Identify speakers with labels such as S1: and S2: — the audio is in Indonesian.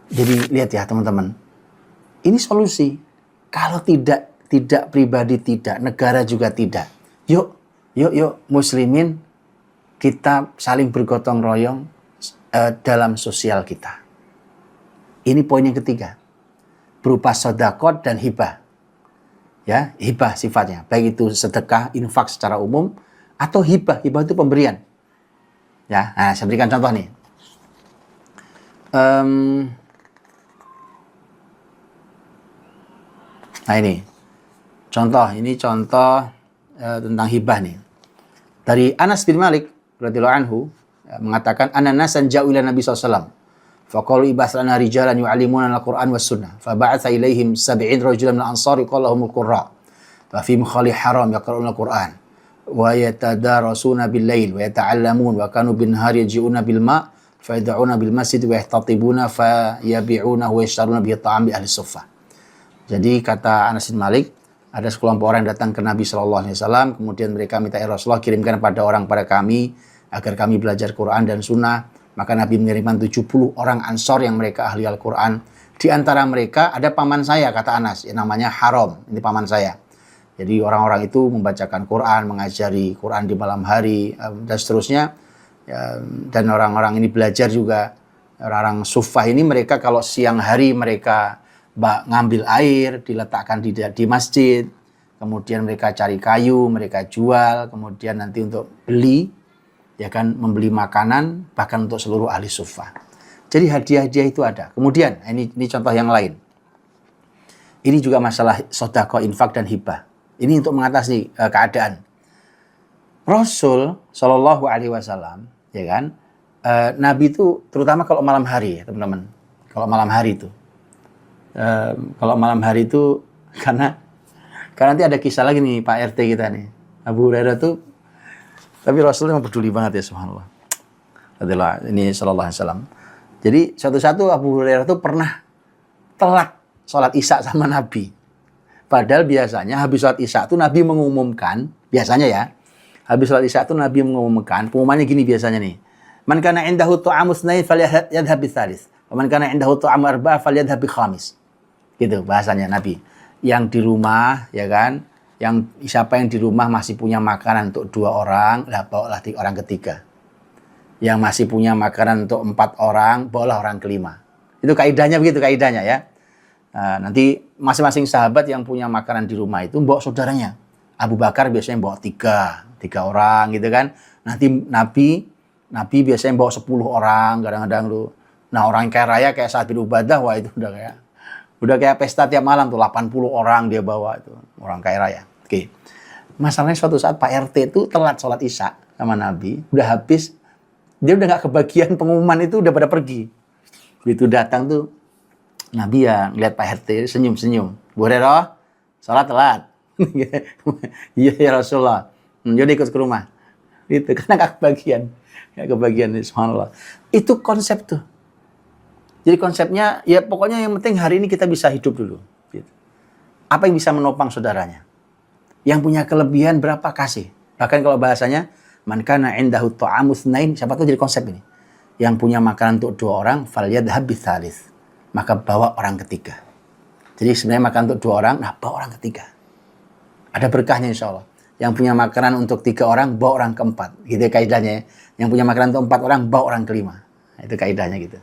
S1: Jadi lihat ya teman-teman, ini solusi. Kalau tidak pribadi tidak, negara juga tidak. Yuk muslimin, kita saling bergotong royong dalam sosial kita. Ini poin yang ketiga. Berupa sedekah dan hibah. Ya, hibah sifatnya. Baik itu sedekah, infak secara umum, atau hibah. Hibah itu pemberian. Ya, nah, saya berikan contoh nih. Nah ini contoh tentang hibah nih. Dari Anas bin Malik radhiyallahu anhu mengatakan, "Anna nasan ja'u ila Nabi sallallahu alaihi wasallam. Faqalu ibas lana rijalan yu'allimuna al-Qur'an was sunnah. Faba'atha ilaihim 70 rajulan min al-ansar qala humul qurra. Fa fi khali haram yaqra'una al-Qur'an wa yatadarasuna bil-lail wa yata'allamun wa kanu bin-nahari yaji'una bil ma' fa yad'una bil masjid wa yahtatibuna fa yabi'una wa yashtaruna bihi ta'am bi ahli suffah." Jadi kata Anas bin Malik, ada sekelompok orang yang datang ke Nabi SAW, kemudian mereka minta, ya Rasulullah, kirimkan pada kami agar kami belajar Quran dan Sunnah. Maka Nabi mengirimkan 70 orang Ansor yang mereka ahli Al-Quran. Di antara mereka ada paman saya, kata Anas, yang namanya Haram. Ini paman saya. Jadi orang-orang itu membacakan Quran, mengajari Quran di malam hari, dan seterusnya. Dan orang-orang ini belajar juga. Orang Suffah ini mereka kalau siang hari mereka ngambil air, diletakkan di masjid. Kemudian mereka cari kayu, mereka jual. Kemudian nanti untuk beli, ya kan, membeli makanan bahkan untuk seluruh ahli suffah. Jadi hadiah-hadiah itu ada. Kemudian ini contoh yang lain. Ini juga masalah sedekah, infak dan hibah. Ini untuk mengatasi keadaan. Rasul Shallallahu Alaihi Wasallam, ya kan, Nabi itu terutama kalau malam hari, ya teman-teman. Kalau malam hari itu karena nanti ada kisah lagi nih Pak RT kita nih, Abu Hurairah tuh. Tapi Rasulullah memang peduli banget ya, subhanallah. Ini sallallahu alaihi wasallam. Jadi suatu Abu Hurairah itu pernah telat sholat Isya sama Nabi. Padahal biasanya habis sholat Isya itu Nabi mengumumkan, biasanya ya, habis sholat Isya itu Nabi mengumumkan, pengumumannya gini biasanya nih. Man kana indahu ta'amu tsnain falyadhhab bis-tsalits. Wa man kana indahu ta'amu arba'ah falyadhhab bi-khamis. Gitu bahasanya Nabi. Yang di rumah, ya kan, siapa yang di rumah masih punya makanan untuk 2 orang, bawalah orang ketiga. Yang masih punya makanan untuk 4 orang, bawalah orang kelima. Itu kaidahnya begitu, kaidahnya ya. Nah, nanti masing-masing sahabat yang punya makanan di rumah itu bawa saudaranya. Abu Bakar biasanya bawa 3 orang gitu kan. Nanti Nabi biasanya bawa 10 orang, kadang-kadang lu. Nah, orang kaya raya kayak Sa'ad bin Ubadah, wah itu udah kayak pesta tiap malam tuh, 80 orang dia bawa itu, orang kaya raya. Oke. Masalahnya suatu saat Pak RT itu telat sholat Isya sama Nabi, udah habis, dia udah nggak kebagian pengumuman itu, udah pada pergi. Begitu datang tuh, Nabi ya ngeliat Pak RT senyum-senyum. Bu Hurairah, sholat telat. Iya ya Rasulullah. Jadi ikut ke rumah. Itu karena nggak kebagian, subhanallah. Itu konsep tuh. Jadi konsepnya, ya pokoknya yang penting hari ini kita bisa hidup dulu. Gitu. Apa yang bisa menopang saudaranya? Yang punya kelebihan berapa kasih? Bahkan kalau bahasanya, man kana indahu ta'amu tsnain, siapa tahu jadi konsep ini. Yang punya makanan untuk 2 orang, falyadhhab bis-tsalits. Maka bawa orang ketiga. Jadi sebenarnya makan untuk 2 orang, nah bawa orang ketiga. Ada berkahnya insya Allah. Yang punya makanan untuk 3 orang, bawa orang keempat. Gitu kaidahnya ya. Yang punya makanan untuk 4 orang, bawa orang kelima. Nah, itu kaidahnya gitu.